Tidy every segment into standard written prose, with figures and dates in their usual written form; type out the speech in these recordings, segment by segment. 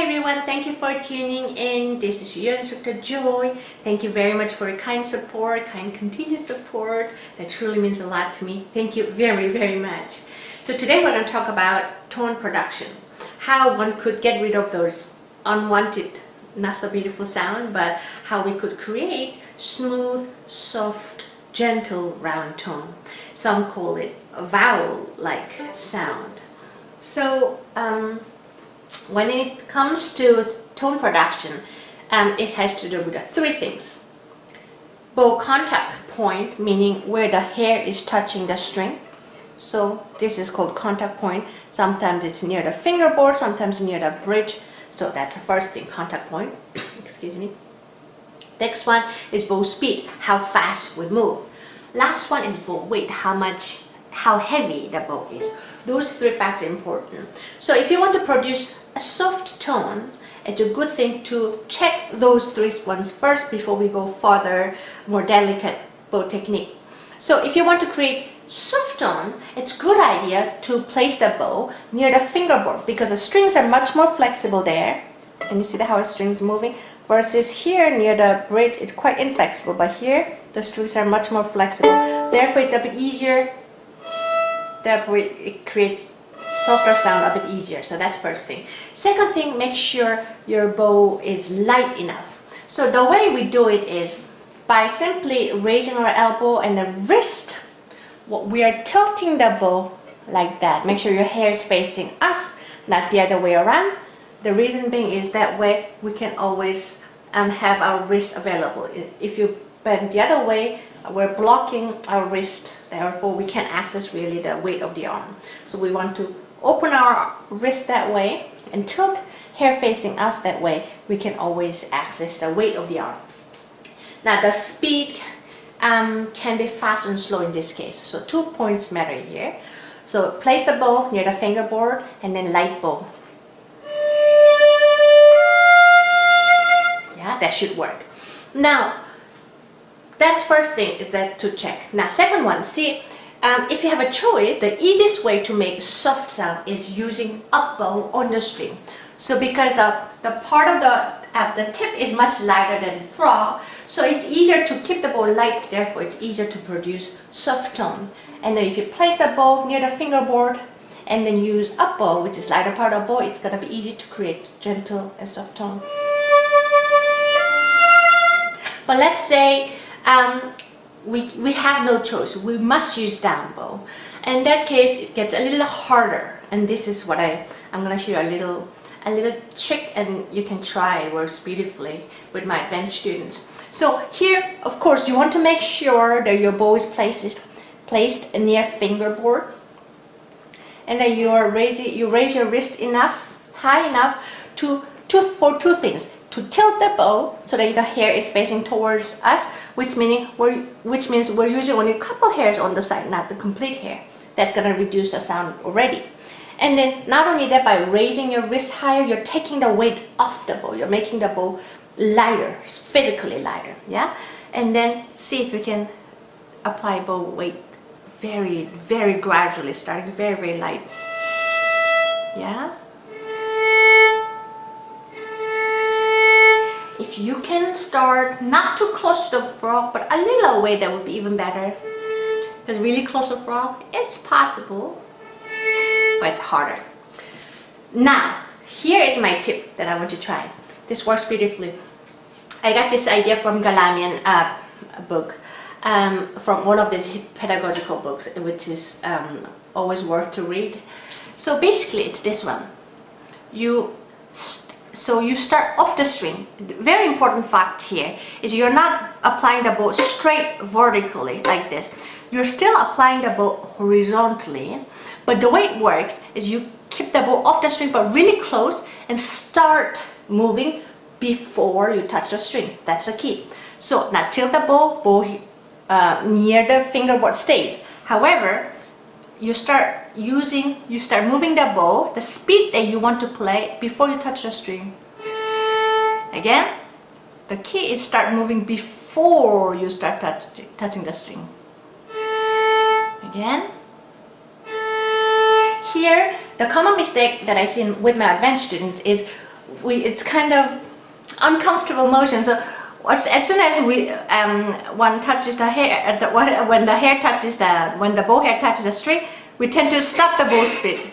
everyone, thank you for tuning in. This is your instructor Joy. Thank you very much for your kind support, kind continued support. That truly means a lot to me. Thank you very, very much. So today we're going to talk about tone production. How one could get rid of those unwanted, not so beautiful sound, but how we could create smooth, soft, gentle, round tone. Some call it a vowel-like sound. So when it comes to tone production, it has to do with three things. Bow contact point, meaning where the hair is touching the string. So this is called contact point. Sometimes it's near the fingerboard, sometimes near the bridge. So that's the first thing, contact point. Excuse me. Next one is bow speed, how fast we move. Last one is bow weight, how heavy the bow is. Those three factors are important. So if you want to produce a soft tone, it's a good thing to check those three ones first before we go further, more delicate bow technique. So if you want to create soft tone, it's a good idea to place the bow near the fingerboard because the strings are much more flexible there. Can you see how the strings moving? Versus here near the bridge, it's quite inflexible, but here the strings are much more flexible. Therefore, it's a bit easier. Therefore, it creates softer sound a bit easier. So that's first thing. Second thing, make sure your bow is light enough. So the way we do it is by simply raising our elbow and the wrist. We are tilting the bow like that. Make sure your hair is facing us, not the other way around. The reason being is that way we can always have our wrist available. If you bend the other way, we're blocking our wrist, therefore we can't access really the weight of the arm. So we want to open our wrist that way and tilt hair facing us that way. We can always access the weight of the arm. Now the speed can be fast and slow in this case. So 2 points matter here. So place the bow near the fingerboard and then light bow. Yeah, that should work. Now, that's first thing that to check. Now, second one, see, if you have a choice, the easiest way to make soft sound is using up bow on the string. So because the part of the tip is much lighter than frog, so it's easier to keep the bow light, therefore it's easier to produce soft tone. And then if you place the bow near the fingerboard and then use up bow, which is lighter part of the bow, it's gonna be easy to create gentle and soft tone. But let's say we have no choice. We must use down bow. In that case, it gets a little harder. And this is what I'm going to show you a little trick, and you can try. It works beautifully with my advanced students. So here, of course, you want to make sure that your bow is placed near fingerboard, and that you raise your wrist high enough for two things. To tilt the bow so that the hair is facing towards us, which means we're using only a couple hairs on the side, not the complete hair. That's going to reduce the sound already. And then not only that, by raising your wrist higher, you're taking the weight off the bow. You're making the bow lighter, physically lighter. Yeah. And then see if you can apply bow weight very, very gradually, starting very, very light. Yeah. If you can start not too close to the frog, but a little away, that would be even better. Because really close to the frog, it's possible, but it's harder. Now, here is my tip that I want you to try. This works beautifully. I got this idea from Galamian book, from one of these pedagogical books, which is always worth to read. So basically, it's this one. So you start off the string. The very important fact here is you're not applying the bow straight vertically like this. You're still applying the bow horizontally, but the way it works is you keep the bow off the string but really close and start moving before you touch the string. That's the key. So now tilt the bow near the fingerboard stays. However, you start moving the bow the speed that you want to play before you touch the string. Again, the key is start moving before you start touching the string. Again. Here, the common mistake that I see with my advanced students is it's kind of uncomfortable motion. So as soon as one touches the hair, when the bow hair touches the string, we tend to stop the bow speed,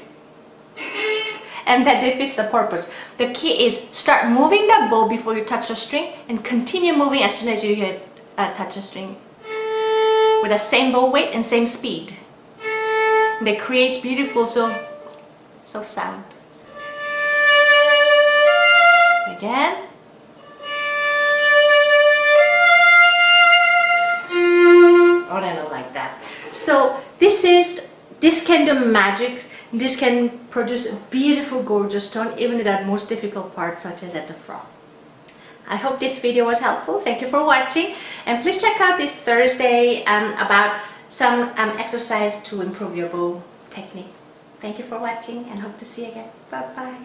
and that defeats the purpose. The key is start moving the bow before you touch the string, and continue moving as soon as you touch the string, with the same bow weight and same speed. And that creates beautiful soft sound. Again. Or then like that. So this can do magic. This can produce a beautiful, gorgeous tone, even at the most difficult part, such as at the front. I hope this video was helpful. Thank you for watching, and please check out this Thursday about some exercise to improve your bow technique. Thank you for watching, and hope to see you again. Bye bye.